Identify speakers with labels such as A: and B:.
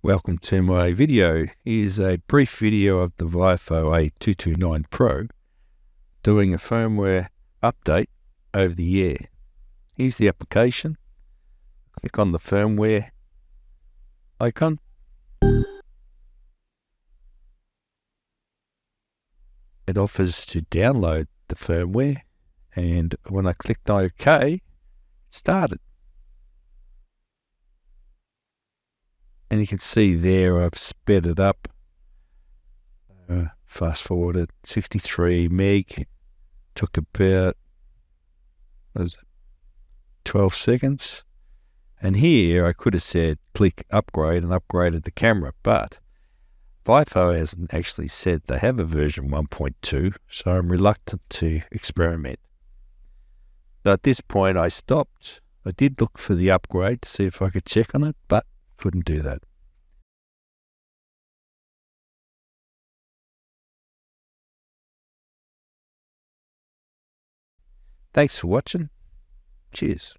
A: Welcome to my video. Here's a brief video of the Viofo A229 Pro doing a firmware update over the air. Here's the application. Click on the firmware icon. It offers to download the firmware, and when I clicked OK, it started. And you can see there I've sped it up, fast forwarded 63 meg, took about 12 seconds. And here I could have said click upgrade and upgraded the camera, but Viofo hasn't actually said they have a version 1.2, so I'm reluctant to experiment. So at this point I stopped. I did look for the upgrade to see if I could check on it, but couldn't do that. Thanks for watching. Cheers.